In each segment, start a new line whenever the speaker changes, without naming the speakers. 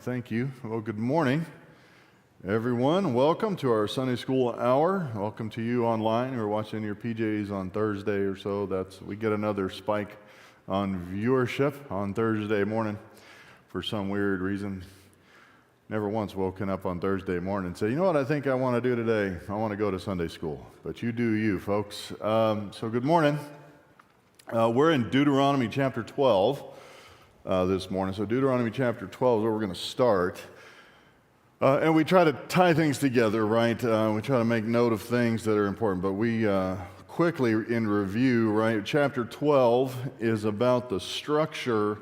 Thank you. Well, good morning, everyone. Welcome to our Sunday School Hour. Welcome to you online who are watching your PJs on Thursday or so. We get another spike on viewership on Thursday morning for some weird reason. Never once woken up on Thursday morning and said, you know what I think I want to do today? I want to go to Sunday school. But you do you, folks. So good morning. We're in Deuteronomy chapter 12 this morning. So Deuteronomy chapter 12 is where we're going to start. And we try to tie things together, right? We try to make note of things that are important. But we quickly, in review, right? Chapter 12 is about the structure,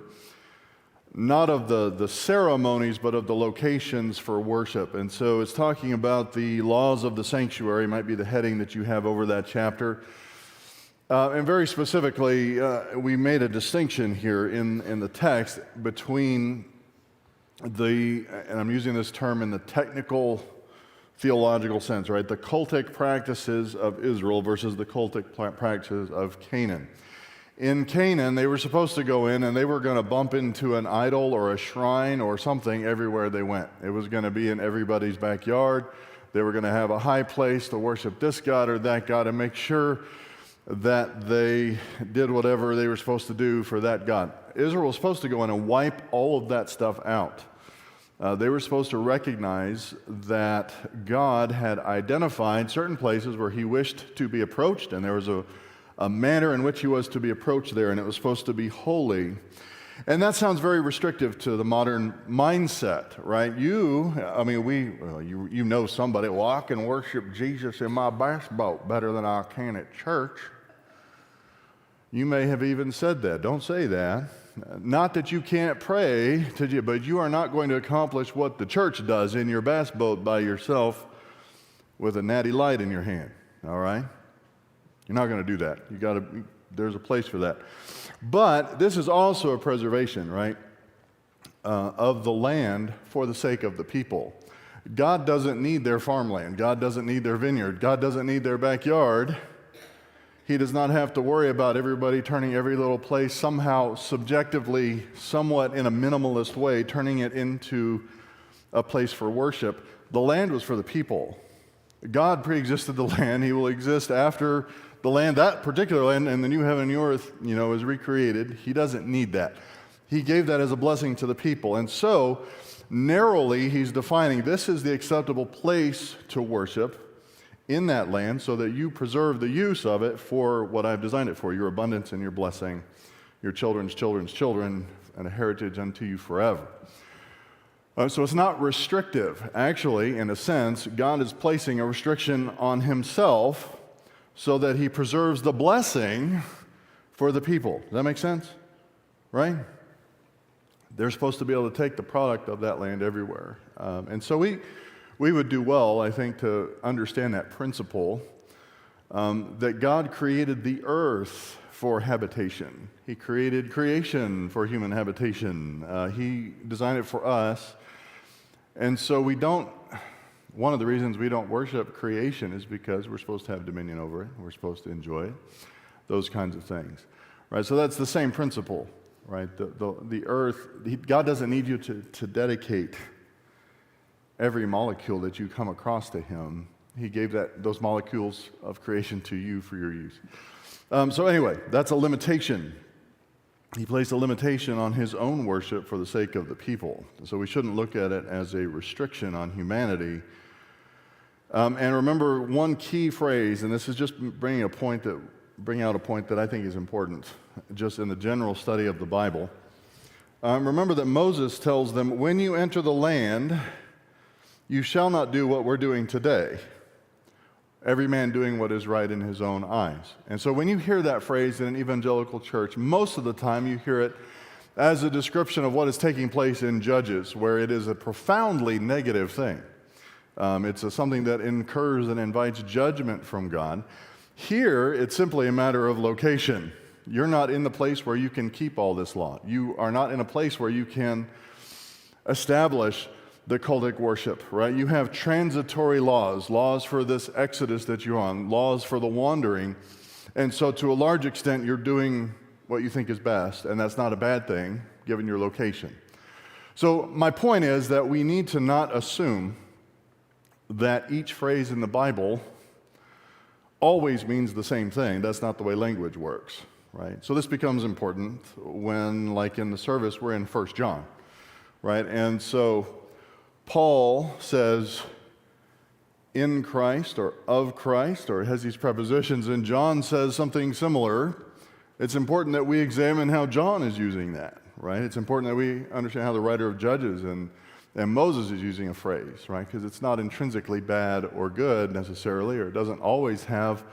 not of the ceremonies, but of the locations for worship. And so it's talking about the laws of the sanctuary, might be the heading that you have over that chapter. And very specifically, we made a distinction here in the text between and I'm using this term in the technical theological sense, right? The cultic practices of Israel versus the cultic practices of Canaan. In Canaan, they were supposed to go in and they were going to bump into an idol or a shrine or something everywhere they went. It was going to be in everybody's backyard. They were going to have a high place to worship this God or that God and make sure that they did whatever they were supposed to do for that God. Israel was supposed to go in and wipe all of that stuff out. They were supposed to recognize that God had identified certain places where he wished to be approached, and there was a manner in which he was to be approached there, and it was supposed to be holy. And that sounds very restrictive to the modern mindset, right? You know somebody, well, I can worship Jesus in my bass boat better than I can at church. You may have even said that. Don't say that. Not that you can't pray, but you are not going to accomplish what the church does in your bass boat by yourself with a natty light in your hand, all right? You're not going to do that. There's a place for that. But this is also a preservation, right, of the land for the sake of the people. God doesn't need their farmland. God doesn't need their vineyard. God doesn't need their backyard. He does not have to worry about everybody turning every little place somehow subjectively, somewhat in a minimalist way, turning it into a place for worship. The land was for the people. God pre-existed the land. He will exist after the land, that particular land, and the new heaven and new earth, is recreated. He doesn't need that. He gave that as a blessing to the people. And so, narrowly, he's defining this is the acceptable place to worship in that land so that you preserve the use of it for what I've designed it for, your abundance and your blessing, your children's children's children, and a heritage unto you forever. So it's not restrictive. Actually, in a sense, God is placing a restriction on himself so that he preserves the blessing for the people. Does that make sense? Right? They're supposed to be able to take the product of that land everywhere. And so we would do well, I think, to understand that principle, that God created the earth for habitation. He created creation for human habitation. He designed it for us. And so one of the reasons we don't worship creation is because we're supposed to have dominion over it. We're supposed to enjoy it, those kinds of things. Right? So that's the same principle, right? The earth, God doesn't need you to dedicate every molecule that you come across to him. He gave those molecules of creation to you for your use. So anyway, that's a limitation. He placed a limitation on his own worship for the sake of the people. So we shouldn't look at it as a restriction on humanity. And remember one key phrase, and this is just bringing out a point that I think is important, just in the general study of the Bible. Remember that Moses tells them, when you enter the land, you shall not do what we're doing today. Every man doing what is right in his own eyes. And so when you hear that phrase in an evangelical church, most of the time you hear it as a description of what is taking place in Judges, where it is a profoundly negative thing. It's something that incurs and invites judgment from God. Here, it's simply a matter of location. You're not in the place where you can keep all this law. You are not in a place where you can establish the cultic worship, right? You have transitory laws for this exodus that you're on, laws for the wandering. And so to a large extent, you're doing what you think is best, and that's not a bad thing, given your location. So my point is that we need to not assume that each phrase in the Bible always means the same thing. That's not the way language works, right? So this becomes important when, like in the service, we're in 1 John, right? And so Paul says, in Christ or of Christ, or has these prepositions, and John says something similar. It's important that we examine how John is using that, right? It's important that we understand how the writer of Judges and Moses is using a phrase, right? Because it's not intrinsically bad or good necessarily, or it doesn't always have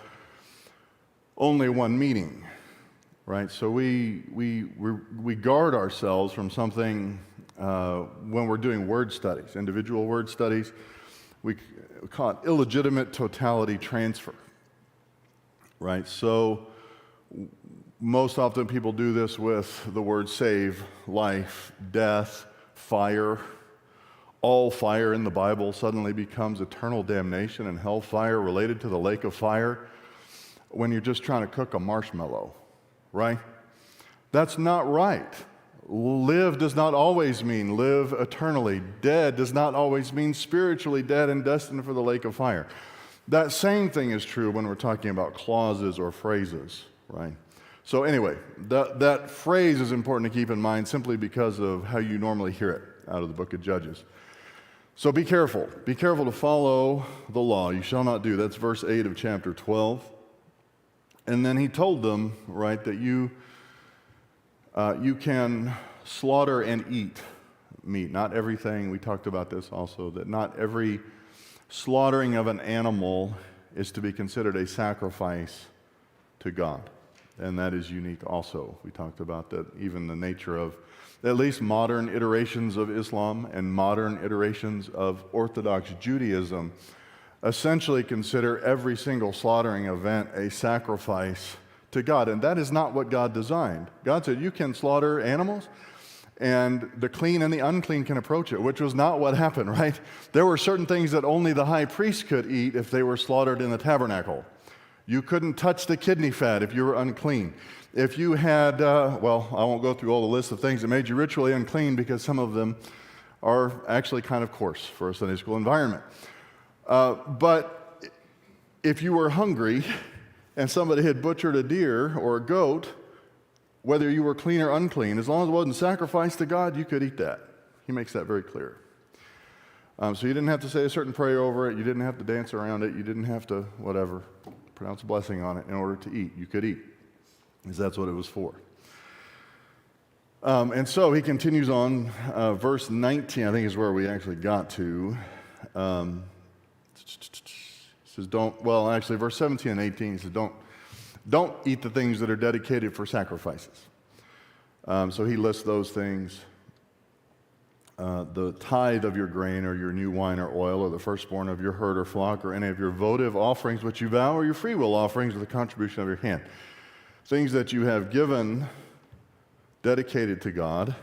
only one meaning, right? So we guard ourselves from something when we're doing word studies, individual word studies. We call it illegitimate totality transfer, right? So most often people do this with the word save, life, death, fire. All fire in the Bible suddenly becomes eternal damnation and hellfire related to the lake of fire when you're just trying to cook a marshmallow, right? That's not right. Live does not always mean live eternally. Dead does not always mean spiritually dead and destined for the lake of fire. That same thing is true when we're talking about clauses or phrases, right? So anyway, that phrase is important to keep in mind simply because of how you normally hear it out of the book of Judges. So be careful. Be careful to follow the law. You shall not do. That's verse 8 of chapter 12. And then he told them, right, that you can slaughter and eat meat. Not everything, we talked about this also, that not every slaughtering of an animal is to be considered a sacrifice to God. And that is unique also. We talked about that even the nature of at least modern iterations of Islam and modern iterations of Orthodox Judaism essentially consider every single slaughtering event a sacrifice to God. And that is not what God designed. God said you can slaughter animals and the clean and the unclean can approach it, which was not what happened, right? There were certain things that only the high priest could eat if they were slaughtered in the tabernacle. You couldn't touch the kidney fat if you were unclean. If you had, I won't go through all the list of things that made you ritually unclean because some of them are actually kind of coarse for a Sunday school environment. But if you were hungry and somebody had butchered a deer or a goat, whether you were clean or unclean, as long as it wasn't sacrificed to God, you could eat that. He makes that very clear. So you didn't have to say a certain prayer over it. You didn't have to dance around it. You didn't have to, pronounce a blessing on it in order to eat. You could eat, because that's what it was for. And so he continues on, verse 19, I think is where we actually got to. He says, verse 17 and 18, he says, don't eat the things that are dedicated for sacrifices. So he lists those things. The tithe of your grain or your new wine or oil or the firstborn of your herd or flock or any of your votive offerings which you vow or your freewill offerings or the contribution of your hand. Things that you have given dedicated to God,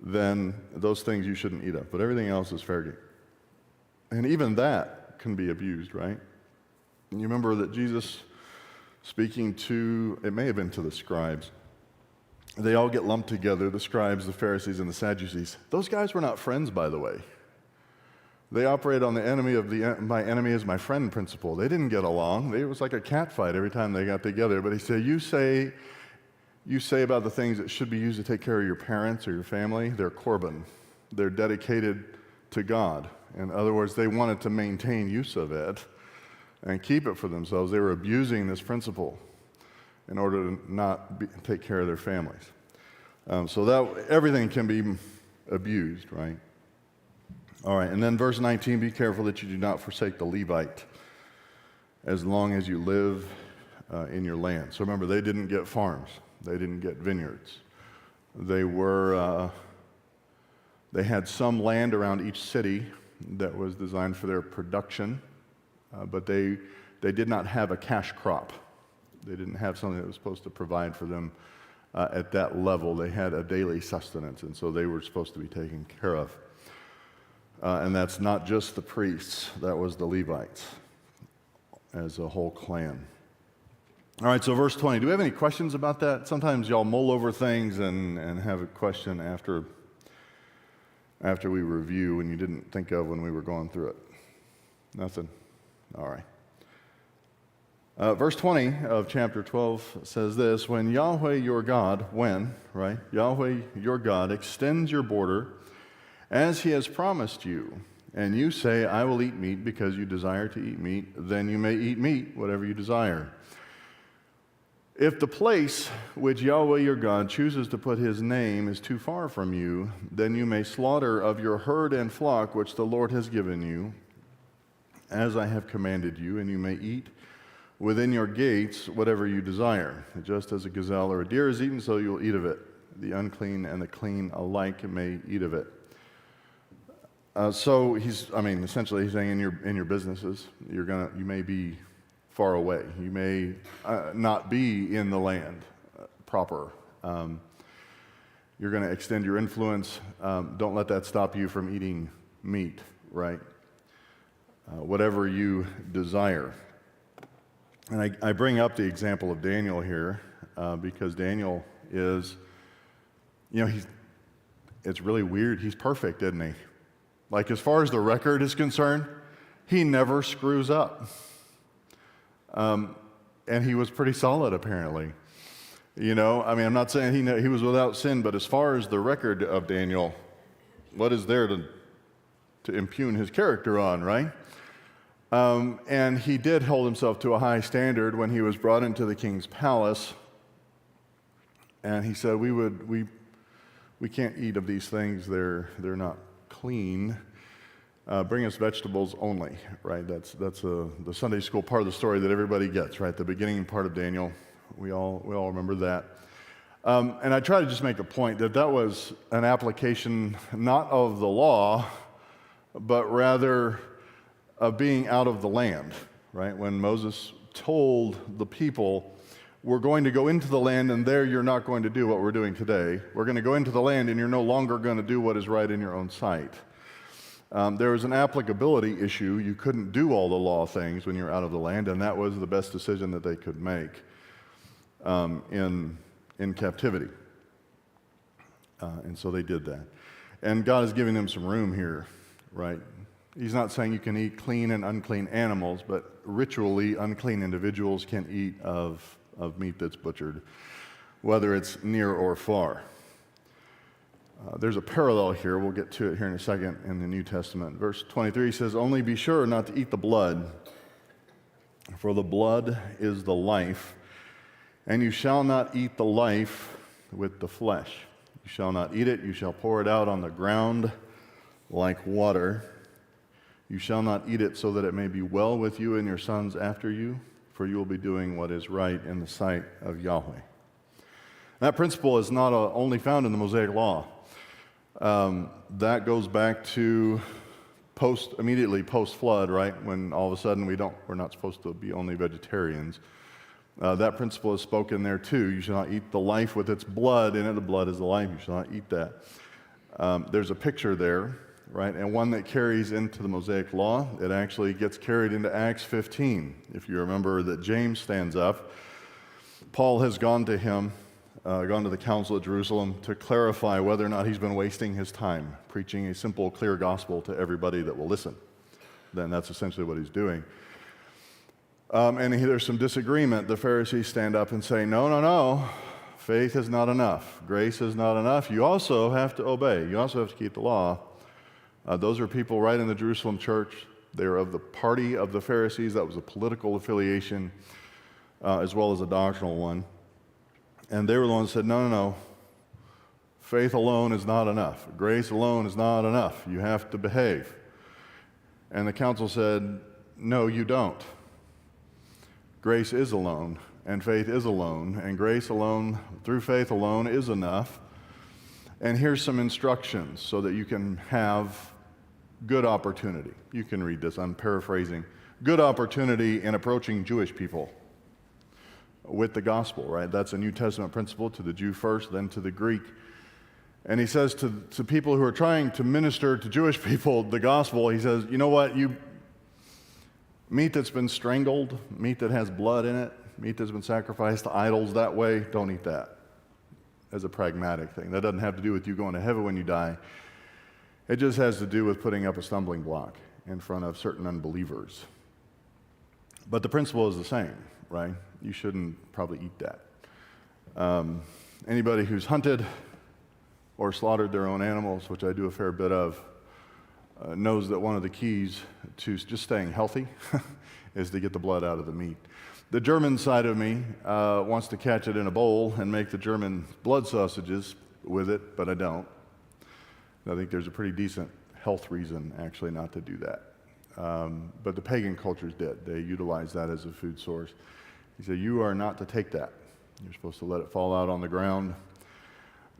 then those things you shouldn't eat of. But everything else is fair game. And even that can be abused, right? And you remember that Jesus speaking to, it may have been to the scribes, they all get lumped together, the scribes, the Pharisees, and the Sadducees. Those guys were not friends, by the way. They operated on the my enemy is my friend principle. They didn't get along. It was like a cat fight every time they got together. But he said, you say about the things that should be used to take care of your parents or your family, they're korban. They're dedicated to God. In other words, they wanted to maintain use of it and keep it for themselves. They were abusing this principle in order to not take care of their families. So that everything can be abused, right? All right, and then verse 19, be careful that you do not forsake the Levite as long as you live in your land. So remember, they didn't get farms. They didn't get vineyards. They had some land around each city that was designed for their production, but they did not have a cash crop. They didn't have something that was supposed to provide for them at that level. They had a daily sustenance, and so they were supposed to be taken care of. And that's not just the priests, that was the Levites as a whole clan. All right, so verse 20. Do we have any questions about that? Sometimes y'all mull over things and have a question after after we review and you didn't think of when we were going through it? Nothing? All right. Verse 20 of chapter 12 says this, when Yahweh your God extends your border as he has promised you, and you say, I will eat meat because you desire to eat meat, then you may eat meat, whatever you desire. If the place which Yahweh your God chooses to put his name is too far from you, then you may slaughter of your herd and flock which the Lord has given you, as I have commanded you, and you may eat within your gates whatever you desire. Just as a gazelle or a deer is eaten, so you will eat of it. The unclean and the clean alike may eat of it. So essentially he's saying in your businesses, you may be far away. You may not be in the land proper. You're going to extend your influence. Don't let that stop you from eating meat, right? Whatever you desire. And I bring up the example of Daniel here because Daniel is, it's really weird. He's perfect, isn't he? Like, as far as the record is concerned, he never screws up. And he was pretty solid, apparently. I'm not saying he was without sin, but as far as the record of Daniel, what is there to impugn his character on, right? And he did hold himself to a high standard when he was brought into the king's palace. And he said, we can't eat of these things. They're not clean. Bring us vegetables only, right? That's the Sunday school part of the story that everybody gets, right? The beginning part of Daniel. We all remember that. And I try to just make a point that was an application not of the law, but rather of being out of the land, right? When Moses told the people, we're going to go into the land, and there you're not going to do what we're doing today. We're going to go into the land, and you're no longer going to do what is right in your own sight. There was an applicability issue. You couldn't do all the law things when you're out of the land, and that was the best decision that they could make in captivity. And so they did that. And God is giving them some room here, right? He's not saying you can eat clean and unclean animals, but ritually unclean individuals can eat of meat that's butchered, whether it's near or far. There's a parallel here. We'll get to it here in a second in the New Testament. Verse 23 says, only be sure not to eat the blood, for the blood is the life, and you shall not eat the life with the flesh. You shall not eat it. You shall pour it out on the ground like water. You shall not eat it so that it may be well with you and your sons after you, for you will be doing what is right in the sight of Yahweh. That principle is not only found in the Mosaic Law. That goes back to immediately post-flood, right? When all of a sudden we're not supposed to be only vegetarians. That principle is spoken there too. You shall not eat the life with its blood in it. The blood is the life. You shall not eat that. There's a picture there, right? And one that carries into the Mosaic Law. It actually gets carried into Acts 15. If you remember that James stands up, Paul has gone to the council at Jerusalem to clarify whether or not he's been wasting his time preaching a simple, clear gospel to everybody that will listen. Then that's essentially what he's doing. And there's some disagreement. The Pharisees stand up and say, no, faith is not enough. Grace is not enough. You also have to obey. You also have to keep the law. Those are people right in the Jerusalem church. They are of the party of the Pharisees. That was a political affiliation as well as a doctrinal one. And they were the ones that said, no. Faith alone is not enough. Grace alone is not enough. You have to behave. And the council said, no, you don't. Grace is alone, and faith is alone, and grace alone, through faith alone, is enough. And here's some instructions so that you can have good opportunity. You can read this, I'm paraphrasing. Good opportunity in approaching Jewish people with the gospel, right? That's a New Testament principle, to the Jew first, then to the Greek. And he says to people who are trying to minister to Jewish people the gospel, he says, you know what, meat that's been strangled, meat that has blood in it, meat that's been sacrificed to idols that way, don't eat that as a pragmatic thing. That doesn't have to do with you going to heaven when you die. It just has to do with putting up a stumbling block in front of certain unbelievers. But the principle is the same, right? You shouldn't probably eat that. Anybody who's hunted or slaughtered their own animals, which I do a fair bit of, knows that one of the keys to just staying healthy is to get the blood out of the meat. The German side of me wants to catch it in a bowl and make the German blood sausages with it, but I don't. I think there's a pretty decent health reason actually not to do that. But the pagan cultures did. They utilized that as a food source. He said, you are not to take that. You're supposed to let it fall out on the ground.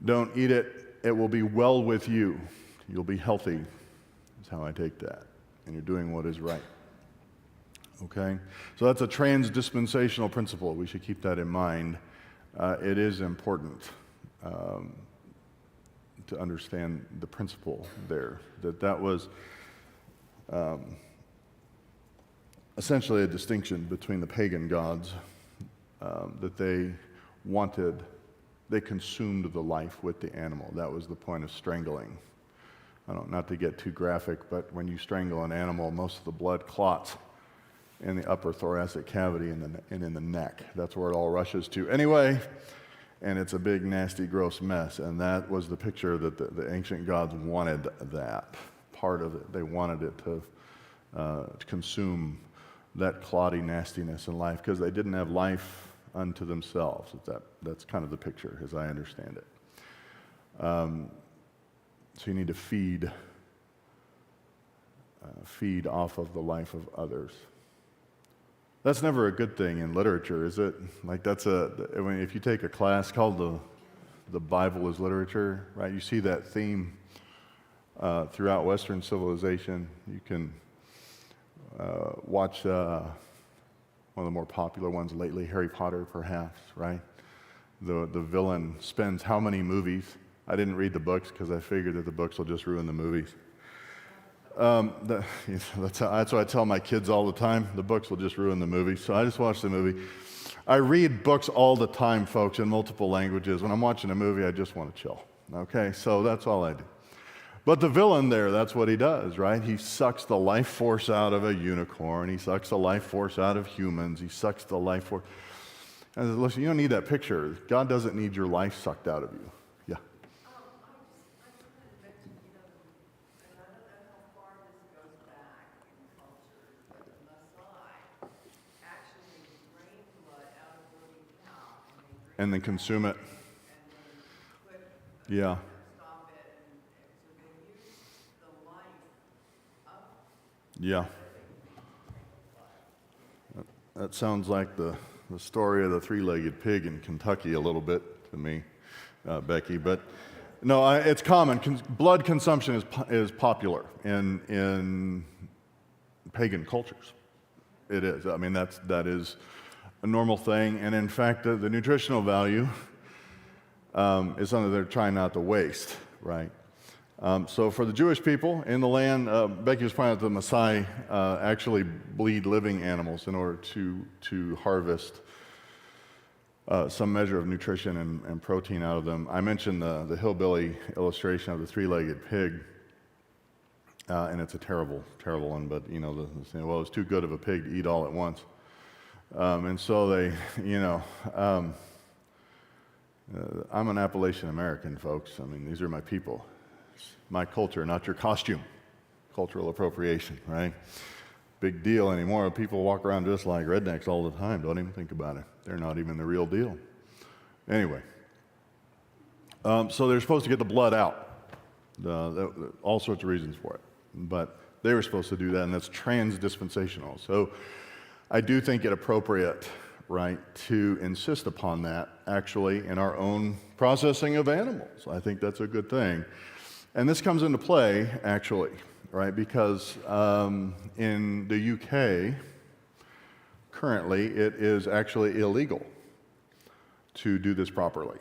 Don't eat it. It will be well with you. You'll be healthy. That's how I take that. And you're doing what is right. Okay? So that's a trans-dispensational principle. We should keep that in mind. It is important to understand the principle there, that was essentially a distinction between the pagan gods, that they consumed the life with the animal. That was the point of strangling. Not to get too graphic, but when you strangle an animal, most of the blood clots in the upper thoracic cavity and in the neck. That's where it all rushes to anyway, and it's a big, nasty, gross mess. And that was the picture that the ancient gods wanted that part of it. They wanted it to consume that clotty nastiness in life because they didn't have life unto themselves. That's kind of the picture as I understand it. So you need to feed off of the life of others. That's never a good thing in literature, is it? Like if you take a class called the Bible is Literature, right? You see that theme throughout Western civilization. You can watch one of the more popular ones lately, Harry Potter, perhaps, right? The villain spends how many movies? I didn't read the books because I figured that the books will just ruin the movies. That's what I tell my kids all the time. The books will just ruin the movie. So I just watch the movie. I read books all the time, folks, in multiple languages. When I'm watching a movie, I just want to chill. Okay, so that's all I do. But the villain there, that's what he does, right? He sucks the life force out of a unicorn. He sucks the life force out of humans. He sucks the life force. And I said, listen, you don't need that picture. God doesn't need your life sucked out of you. Yeah. And then consume it. Yeah. Yeah. That sounds like the story of the three-legged pig in Kentucky a little bit to me, Becky. But no, it's common. Blood consumption is popular in pagan cultures. It is. I mean, that is a normal thing. And in fact, the nutritional value is something they're trying not to waste, right? So for the Jewish people in the land, Becky was pointing out the Maasai actually bleed living animals in order to harvest some measure of nutrition and protein out of them. I mentioned the hillbilly illustration of the three-legged pig, and it's a terrible, terrible one, but well, it's too good of a pig to eat all at once. And so they, I'm an Appalachian American, folks. I mean, these are my people. It's my culture, not your costume. Cultural appropriation, right? Big deal anymore. People walk around just like rednecks all the time. Don't even think about it. They're not even the real deal. Anyway, so they're supposed to get the blood out. All sorts of reasons for it. But they were supposed to do that, and that's trans-dispensational. So I do think it appropriate, right, to insist upon that actually in our own processing of animals. I think that's a good thing. And this comes into play, actually, right, because in the UK, currently, it is actually illegal to do this properly,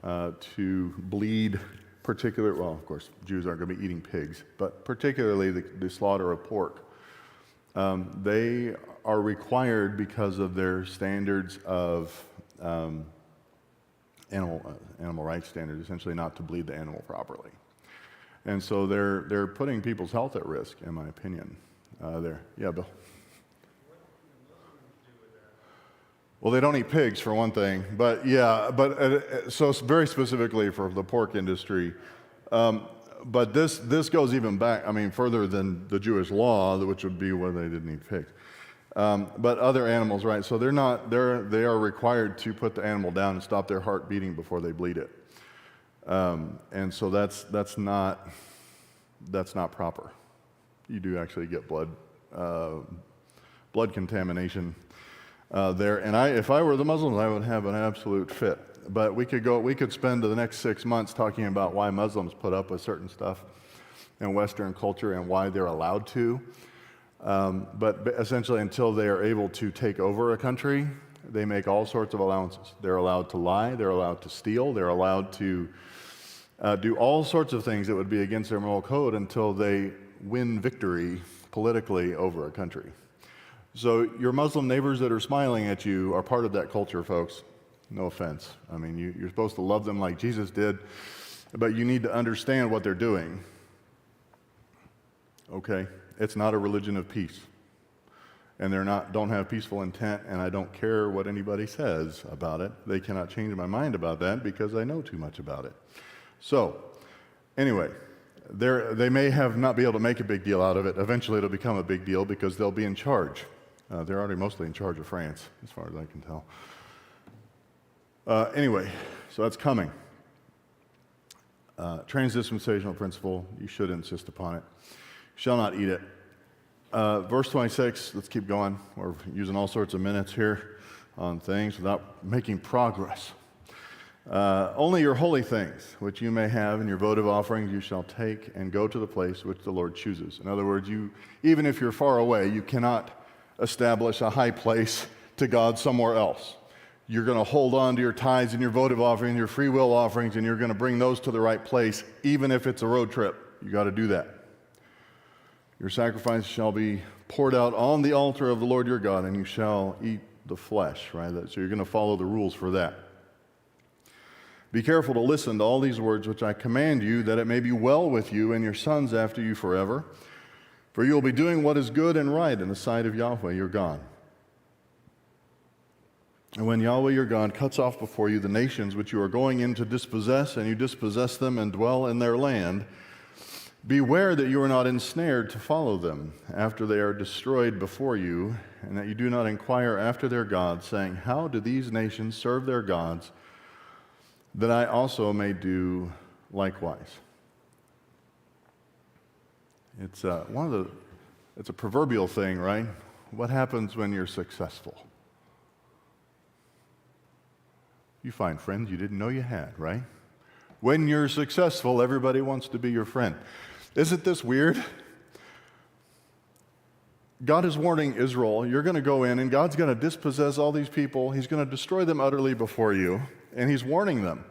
to bleed well, of course, Jews aren't going to be eating pigs, but particularly the slaughter of pork. They are required because of their standards of animal rights standards, essentially not to bleed the animal properly. And so they're putting people's health at risk, in my opinion. Yeah, Bill. Well, they don't eat pigs for one thing, but so very specifically for the pork industry. But this goes even back, further than the Jewish law, which would be where they didn't eat pigs. But other animals, right? So they are required to put the animal down and stop their heart beating before they bleed it. And so that's not proper. You do actually get blood contamination there. And if I were the Muslims, I would have an absolute fit. But we could spend the next 6 months talking about why Muslims put up with certain stuff in Western culture and why they're allowed to. But essentially, until they are able to take over a country, they make all sorts of allowances. They're allowed to lie, they're allowed to steal, they're allowed to do all sorts of things that would be against their moral code until they win victory politically over a country. So your Muslim neighbors that are smiling at you are part of that culture, folks. No offense. You're supposed to love them like Jesus did, but you need to understand what they're doing. Okay? It's not a religion of peace. And don't have peaceful intent, and I don't care what anybody says about it. They cannot change my mind about that because I know too much about it. So, anyway, they may not be able to make a big deal out of it. Eventually it'll become a big deal because they'll be in charge. They're already mostly in charge of France, as far as I can tell. Anyway, so that's coming. Transdispensational principle, you should insist upon it. Shall not eat it. Verse 26, let's keep going. We're using all sorts of minutes here on things without making progress. Only your holy things, which you may have in your votive offerings, you shall take and go to the place which the Lord chooses. In other words, even if you're far away, you cannot establish a high place to God somewhere else. You're going to hold on to your tithes and your votive offering, your free will offerings, and you're going to bring those to the right place, even if it's a road trip. You got to do that. Your sacrifice shall be poured out on the altar of the Lord your God, and you shall eat the flesh, right? So you're going to follow the rules for that. Be careful to listen to all these words which I command you, that it may be well with you and your sons after you forever. For you will be doing what is good and right in the sight of Yahweh your God. And when Yahweh your God cuts off before you the nations which you are going in to dispossess, and you dispossess them and dwell in their land, beware that you are not ensnared to follow them after they are destroyed before you, and that you do not inquire after their gods, saying, how do these nations serve their gods, that I also may do likewise. It's a proverbial thing, right? What happens when you're successful? You find friends you didn't know you had, right? When you're successful, everybody wants to be your friend. Isn't this weird? God is warning Israel, you're going to go in and God's going to dispossess all these people. He's going to destroy them utterly before you, and he's warning them.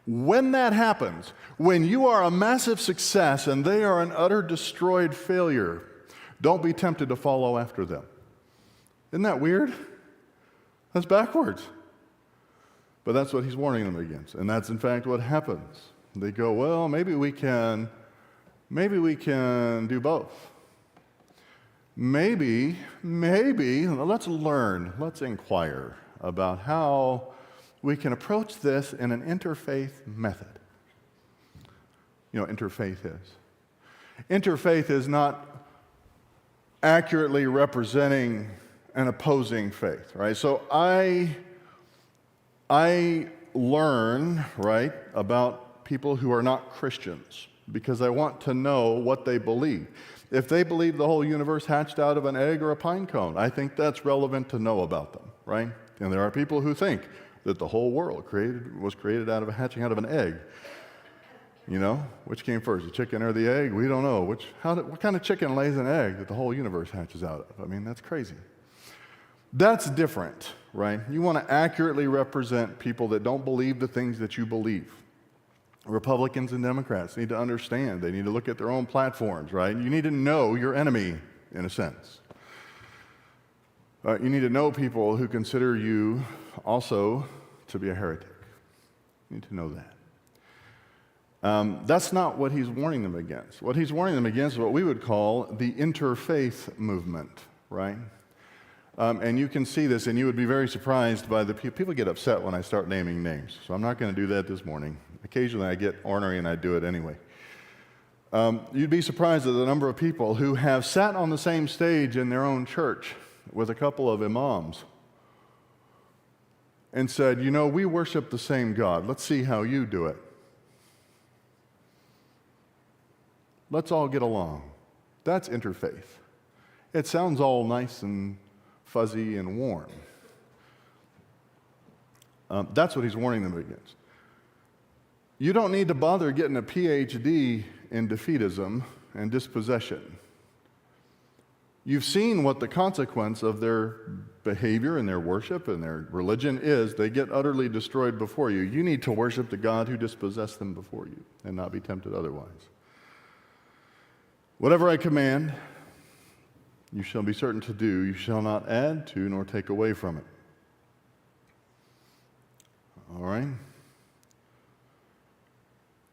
When that happens, when you are a massive success and they are an utter destroyed failure, don't be tempted to follow after them. Isn't that weird? That's backwards. But that's what he's warning them against. And that's in fact what happens. They go, well, maybe we can do both. Maybe, let's inquire about how we can approach this in an interfaith method. You know what interfaith is? Interfaith is not accurately representing an opposing faith, right? So I learn, right, about people who are not Christians because I want to know what they believe. If they believe the whole universe hatched out of an egg or a pine cone, I think that's relevant to know about them, right? And there are people who think that the whole world was created hatching out of an egg. You know, which came first, the chicken or the egg? We don't know. What kind of chicken lays an egg that the whole universe hatches out of? I mean, that's crazy. That's different, right? You want to accurately represent people that don't believe the things that you believe. Republicans and Democrats need to understand. They need to look at their own platforms, right? You need to know your enemy, in a sense. You need to know people who consider you also to be a heretic. You need to know that. That's not what he's warning them against. What he's warning them against is what we would call the interfaith movement, right? And you can see this, and you would be very surprised by the people get upset when I start naming names. So I'm not going to do that this morning. Occasionally I get ornery and I do it anyway. You'd be surprised at the number of people who have sat on the same stage in their own church with a couple of imams and said, you know, we worship the same God. Let's see how you do it. Let's all get along. That's interfaith. It sounds all nice and fuzzy and warm. That's what he's warning them against. You don't need to bother getting a PhD in defeatism and dispossession. You've seen what the consequence of their behavior and their worship and their religion is. They get utterly destroyed before you. You need to worship the God who dispossessed them before you and not be tempted otherwise. Whatever I command, you shall be certain to do. You shall not add to nor take away from it. All right?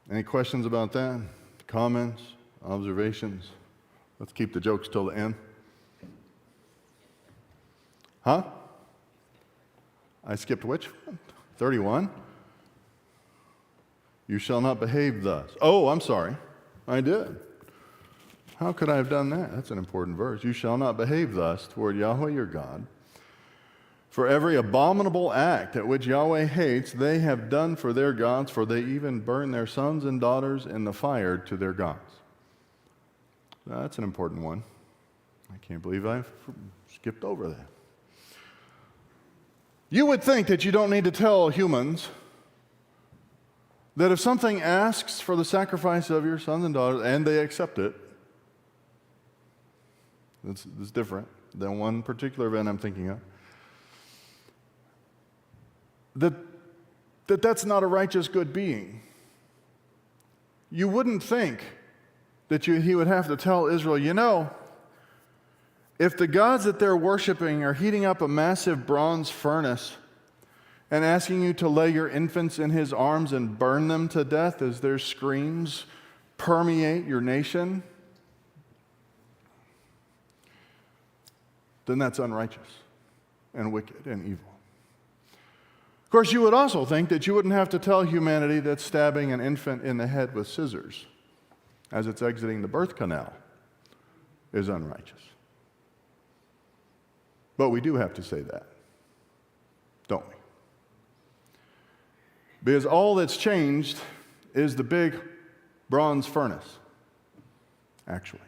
Any questions about that? Comments? Observations? Let's keep the jokes till the end. Huh? I skipped which one? 31. You shall not behave thus. Oh, I'm sorry. I did. How could I have done that? That's an important verse. You shall not behave thus toward Yahweh your God. For every abominable act at which Yahweh hates, they have done for their gods, for they even burn their sons and daughters in the fire to their gods. That's an important one. I can't believe I've skipped over that. You would think that you don't need to tell humans that if something asks for the sacrifice of your sons and daughters and they accept it, it's different than one particular event I'm thinking of, that's not a righteous good being. You wouldn't think that he would have to tell Israel, you know, if the gods that they're worshiping are heating up a massive bronze furnace and asking you to lay your infants in his arms and burn them to death as their screams permeate your nation, then that's unrighteous and wicked and evil. Of course, you would also think that you wouldn't have to tell humanity that stabbing an infant in the head with scissors as it's exiting the birth canal is unrighteous. But we do have to say that, don't we? Because all that's changed is the big bronze furnace, actually.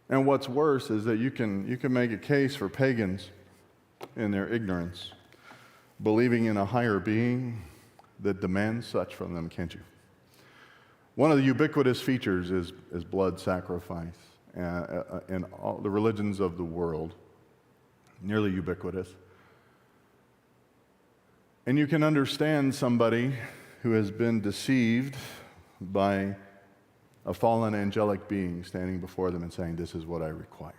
And what's worse is that you can make a case for pagans in their ignorance, believing in a higher being that demands such from them, can't you? One of the ubiquitous features is blood sacrifice in all the religions of the world, nearly ubiquitous. And you can understand somebody who has been deceived by a fallen angelic being standing before them and saying, this is what I require.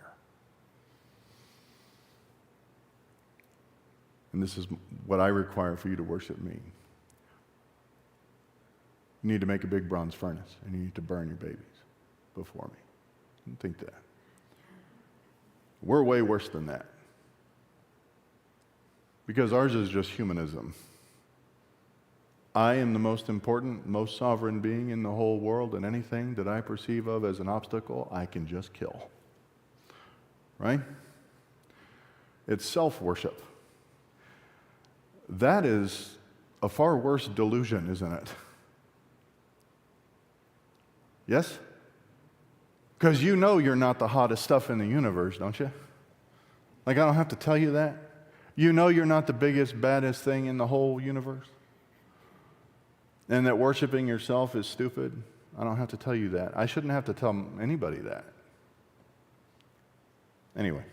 And this is what I require for you to worship me. You need to make a big bronze furnace, and you need to burn your babies before me. Don't think that. We're way worse than that. Because ours is just humanism. I am the most important, most sovereign being in the whole world, and anything that I perceive of as an obstacle, I can just kill. Right? It's self-worship. That is a far worse delusion, isn't it? Yes? Because you know you're not the hottest stuff in the universe, don't you? Like, I don't have to tell you that. You know you're not the biggest, baddest thing in the whole universe. And that worshiping yourself is stupid. I don't have to tell you that. I shouldn't have to tell anybody that. Anyway,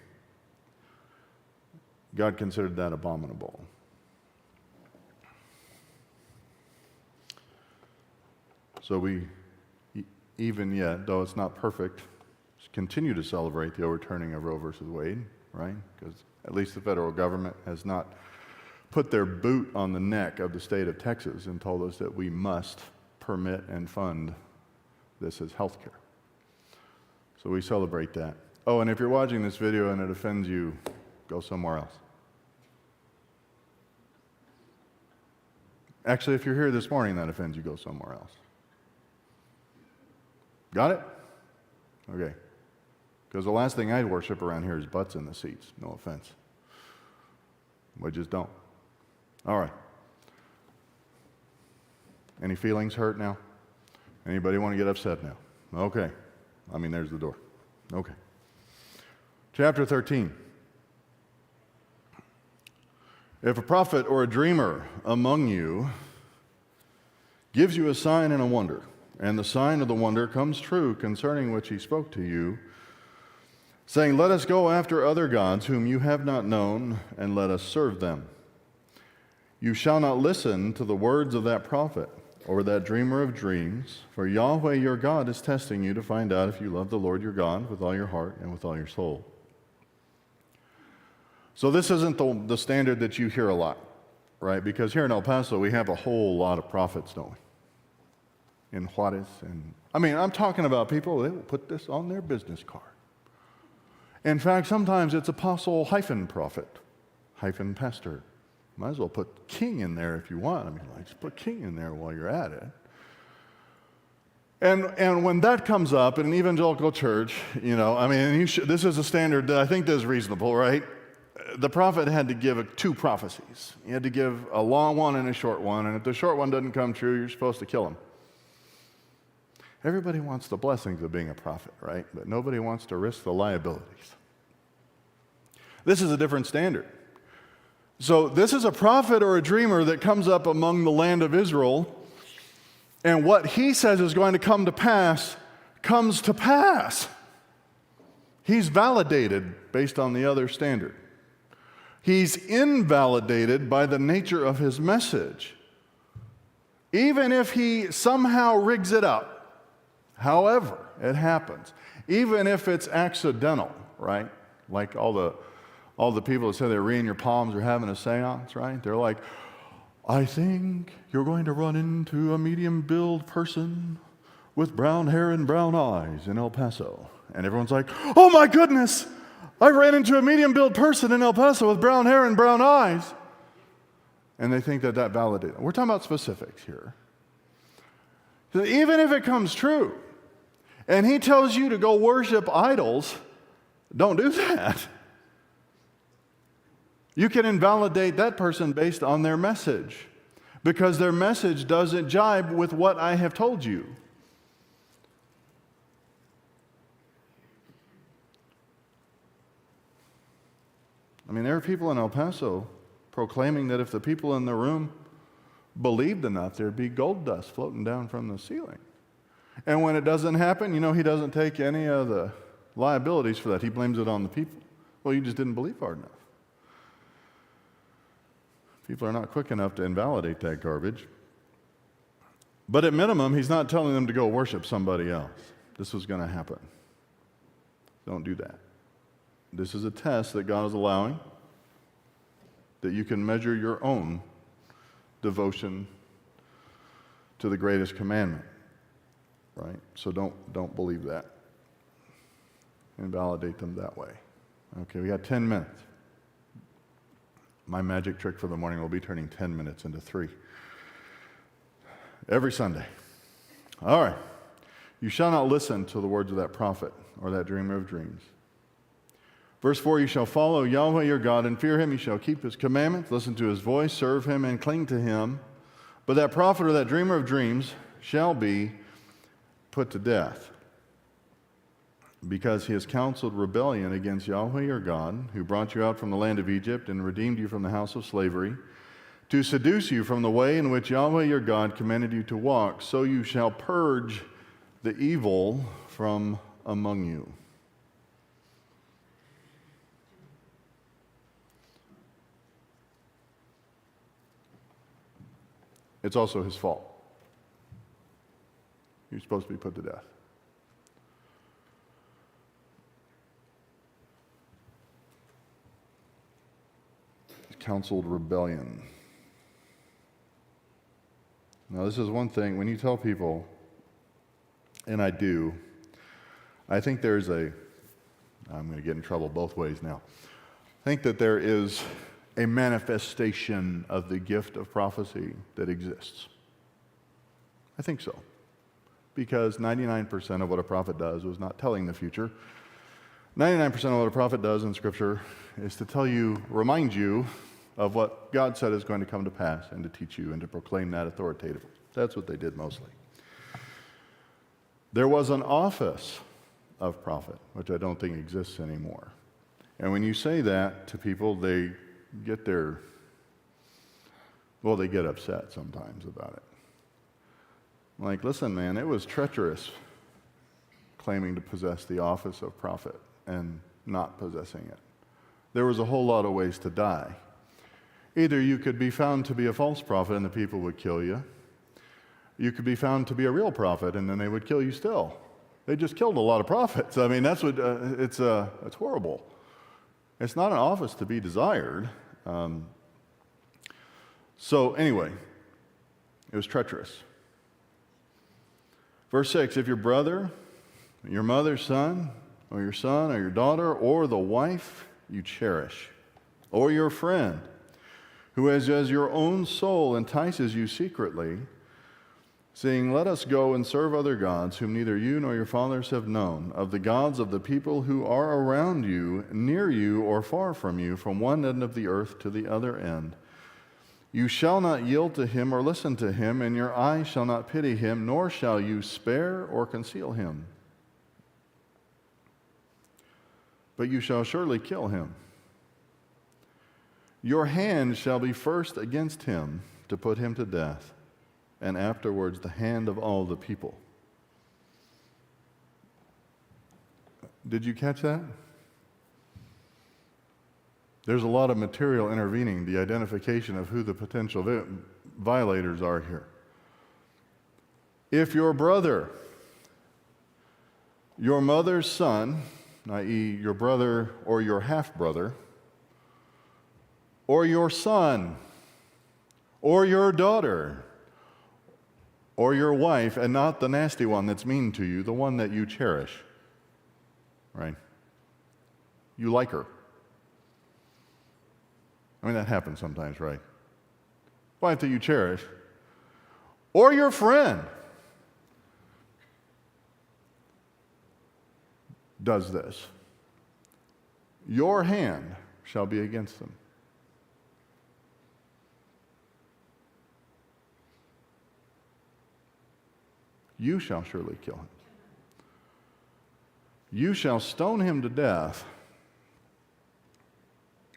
God considered that abominable. So we, even yet, though it's not perfect, continue to celebrate the overturning of Roe versus Wade, right? Because at least the federal government has not put their boot on the neck of the state of Texas and told us that we must permit and fund this as health care. So we celebrate that. Oh, and if you're watching this video and it offends you, go somewhere else. Actually, if you're here this morning and that offends you, go somewhere else. Got it? Okay. Because the last thing I'd worship around here is butts in the seats. No offense. We just don't. All right. Any feelings hurt now? Anybody want to get upset now? Okay. I mean, there's the door. Okay. Chapter 13. If a prophet or a dreamer among you gives you a sign and a wonder, and the sign of the wonder comes true concerning which he spoke to you, saying, let us go after other gods whom you have not known, and let us serve them. You shall not listen to the words of that prophet or that dreamer of dreams, for Yahweh your God is testing you to find out if you love the Lord your God with all your heart and with all your soul. So this isn't the standard that you hear a lot, right? Because here in El Paso, we have a whole lot of prophets, don't we? In Juarez. I'm talking about people, they will put this on their business card. In fact, sometimes it's apostle hyphen prophet, hyphen pastor. Might as well put king in there if you want. Just put king in there while you're at it. And when that comes up in an evangelical church, this is a standard that I think is reasonable, right? The prophet had to give two prophecies. He had to give a long one and a short one, and if the short one doesn't come true, you're supposed to kill him. Everybody wants the blessings of being a prophet, right? But nobody wants to risk the liabilities. This is a different standard. So this is a prophet or a dreamer that comes up among the land of Israel, and what he says is going to come to pass comes to pass. He's validated based on the other standard. He's invalidated by the nature of his message. Even if he somehow rigs it up, however it happens, even if it's accidental, right? Like all the people that say they're reading your palms or having a seance, right? They're like, I think you're going to run into a medium-build person with brown hair and brown eyes in El Paso. And everyone's like, oh my goodness, I ran into a medium-build person in El Paso with brown hair and brown eyes. And they think that validates. We're talking about specifics here. So even if it comes true, and he tells you to go worship idols, don't do that. You can invalidate that person based on their message, because their message doesn't jibe with what I have told you. There are people in El Paso proclaiming that if the people in the room believed enough, there'd be gold dust floating down from the ceiling. And when it doesn't happen, he doesn't take any of the liabilities for that. He blames it on the people. Well, you just didn't believe hard enough. People are not quick enough to invalidate that garbage. But at minimum, he's not telling them to go worship somebody else. This was going to happen. Don't do that. This is a test that God is allowing, that you can measure your own devotion to the greatest commandment, right? So don't believe that. Invalidate them that way. Okay, we got 10 minutes. My magic trick for the morning will be turning 10 minutes into 3. Every Sunday. All right. You shall not listen to the words of that prophet or that dreamer of dreams. Verse 4, you shall follow Yahweh your God and fear him. You shall keep his commandments, listen to his voice, serve him, and cling to him. But that prophet or that dreamer of dreams shall be put to death, because he has counseled rebellion against Yahweh your God, who brought you out from the land of Egypt and redeemed you from the house of slavery, to seduce you from the way in which Yahweh your God commanded you to walk. So you shall purge the evil from among you. It's also his fault. You're supposed to be put to death. counseled rebellion. Now, this is one thing, when you tell people, and I do, I think there's I'm going to get in trouble both ways now. I think that there is a manifestation of the gift of prophecy that exists. I think so. Because 99% of what a prophet does was not telling the future. 99% of what a prophet does in Scripture is to tell you, remind you of what God said is going to come to pass and to teach you and to proclaim that authoritatively. That's what they did mostly. There was an office of prophet, which I don't think exists anymore. And when you say that to people, they get they get upset sometimes about it. Like, listen, man, it was treacherous claiming to possess the office of prophet and not possessing it. There was a whole lot of ways to die. Either you could be found to be a false prophet and the people would kill you. You could be found to be a real prophet and then they would kill you still. They just killed a lot of prophets. I mean, that's what it's horrible. It's not an office to be desired. So anyway, it was treacherous. Verse 6, if your brother, your mother's son, or your daughter, or the wife you cherish, or your friend, who as your own soul entices you secretly, saying, let us go and serve other gods whom neither you nor your fathers have known, of the gods of the people who are around you, near you or far from you, from one end of the earth to the other end. You shall not yield to him or listen to him, and your eye shall not pity him, nor shall you spare or conceal him. But you shall surely kill him. Your hand shall be first against him to put him to death, and afterwards the hand of all the people. Did you catch that? There's a lot of material intervening, the identification of who the potential violators are here. If your brother, your mother's son, i.e. your brother or your half-brother, or your son, or your daughter, or your wife, and not the nasty one that's mean to you, the one that you cherish, right? You like her. I mean, that happens sometimes, right? Wife that you cherish, or your friend does this, your hand shall be against them. You shall surely kill him. You shall stone him to death,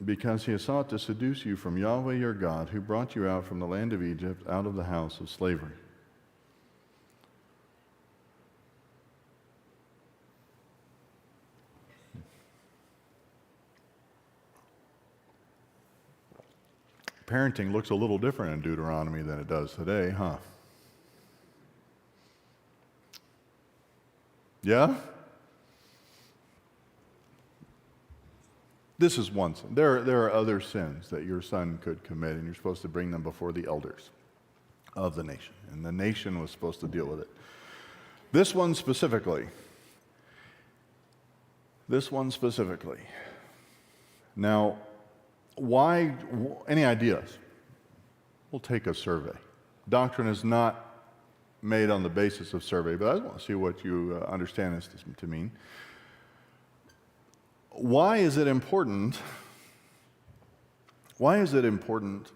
because he has sought to seduce you from Yahweh your God, who brought you out from the land of Egypt, out of the house of slavery. Parenting looks a little different in Deuteronomy than it does today, huh? Yeah? This is one sin. There are other sins that your son could commit, and you're supposed to bring them before the elders of the nation. And the nation was supposed to deal with it. This one specifically. Now, why? Any ideas? We'll take a survey. Doctrine is not made on the basis of survey, but I want to see what you understand this to mean. Why is it important? Why is it important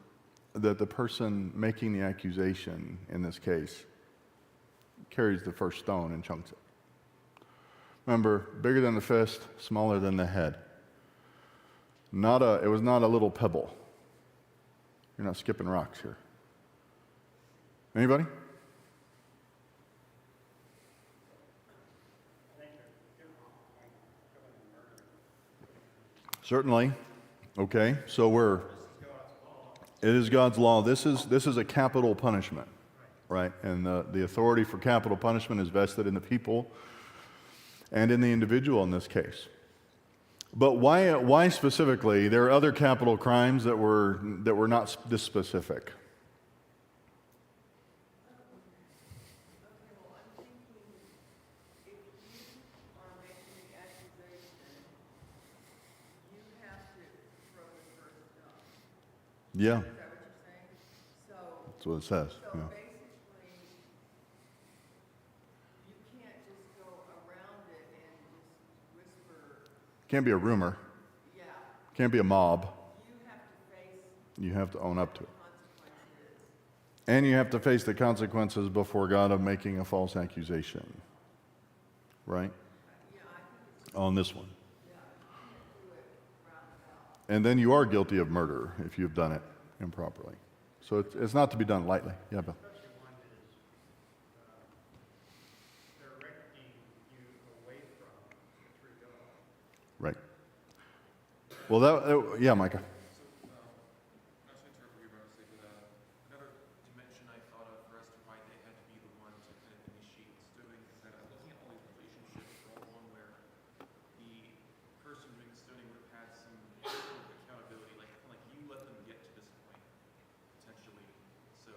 that the person making the accusation in this case carries the first stone and chunks it? Remember, bigger than the fist, smaller than the head. It was not a little pebble. You're not skipping rocks here. Anybody? Certainly. Okay, so it is God's law. This is a capital punishment, right? And the authority for capital punishment is vested in the people and in the individual in this case. But why specifically? There are other capital crimes that were not this specific. Yeah. Is that what you're saying? That's what it says. Yeah.
Basically, you can't just go around it and just whisper.
Can't be a rumor.
Yeah.
Can't be a mob.
You have to face.
You have to own up to it.
Consequences.
And you have to face the consequences before God of making a false accusation. Right?
Yeah, I think
On this one.
you can't do it roundabout.
And then you are guilty of murder if you've done it improperly. So it's not to be done lightly. Yeah, Bill.
Especially one that is directing you away from the true God.
Right. Well, yeah, Micah.
So, not to interrupt what you're about to say, but another dimension I thought of for as to why they had to be the ones who kind of initiate stoning is that looking at all these relationships, they're all one where the person doing the stoning would have had some sort of accountability, like you let them get to this point, potentially. So,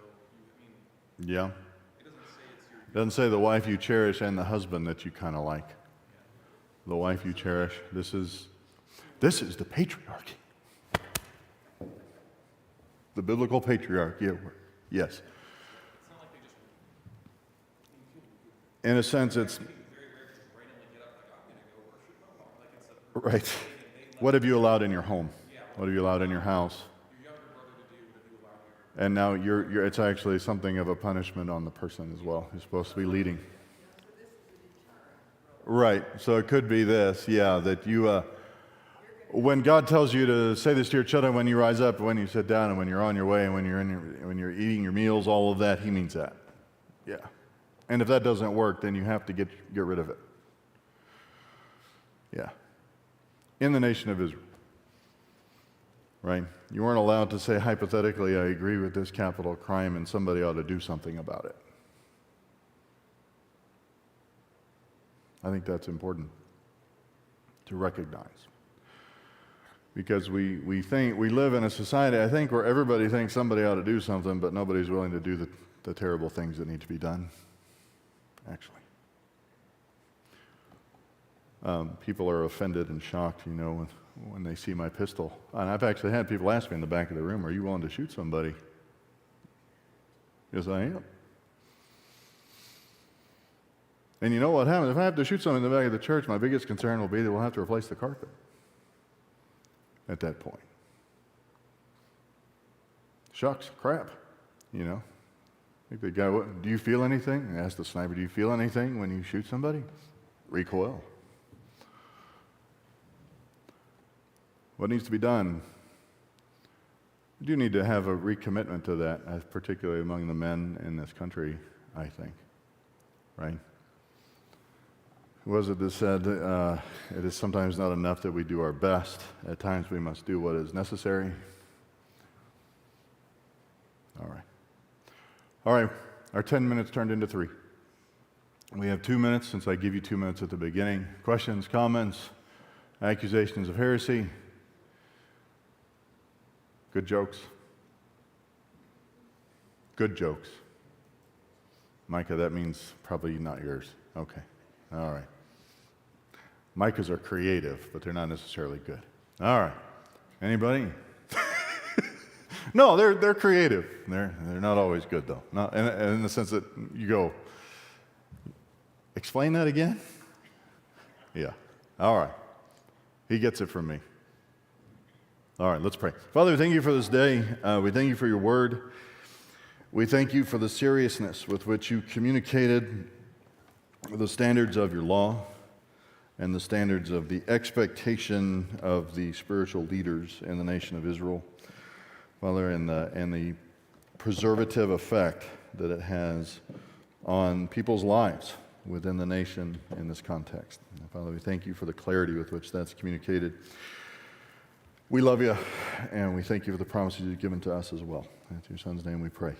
Yeah.
it doesn't say it's your.
Doesn't say the wife you cherish and the husband that you kind of like. The wife you cherish. This is the patriarchy. The biblical patriarchy. Yes.
It's not like they just.
In a sense, it's
Very rare to randomly get up, like, I'm going to go worship my mom. Like, it's a.
right. What have you allowed in your home? What have you allowed in your house?
Your younger brother to do what have you allowed your.
And now it's actually something of a punishment on the person as well. You're supposed to be leading. Right. So it could be this, yeah, that you, when God tells you to say this to your children when you rise up, when you sit down, and when you're on your way, and when you're eating your meals, all of that, He means that. Yeah. And if that doesn't work, then you have to get rid of it. Yeah. In the nation of Israel. Right? You weren't allowed to say hypothetically, I agree with this capital crime and somebody ought to do something about it. I think that's important to recognize. Because we live in a society, I think, where everybody thinks somebody ought to do something, but nobody's willing to do the terrible things that need to be done, actually. People are offended and shocked, when they see my pistol. And I've actually had people ask me in the back of the room, are you willing to shoot somebody? Yes, I am. And you know what happens? If I have to shoot someone in the back of the church, my biggest concern will be that we'll have to replace the carpet at that point. Shucks, crap, I think the guy, do you feel anything? I asked the sniper, do you feel anything when you shoot somebody? Recoil. What needs to be done? We do need to have a recommitment to that, particularly among the men in this country, I think. Right? Who was it that said, it is sometimes not enough that we do our best. At times we must do what is necessary. All right. Our 10 minutes turned into 3. We have 2 minutes since I give you 2 minutes at the beginning. Questions, comments, accusations of heresy. Good jokes. Good jokes. Micah, that means probably not yours. Okay. All right. Micahs are creative, but they're not necessarily good. All right. Anybody? No, they're creative. They're not always good, though. Not in the sense that you go, explain that again? Yeah. All right. He gets it from me. All right, let's pray. Father, we thank you for this day. We thank you for your word. We thank you for the seriousness with which you communicated the standards of your law and the standards of the expectation of the spiritual leaders in the nation of Israel. Father, and the preservative effect that it has on people's lives within the nation in this context. And Father, we thank you for the clarity with which that's communicated. We love you, and we thank you for the promises you've given to us as well. In your Son's name we pray.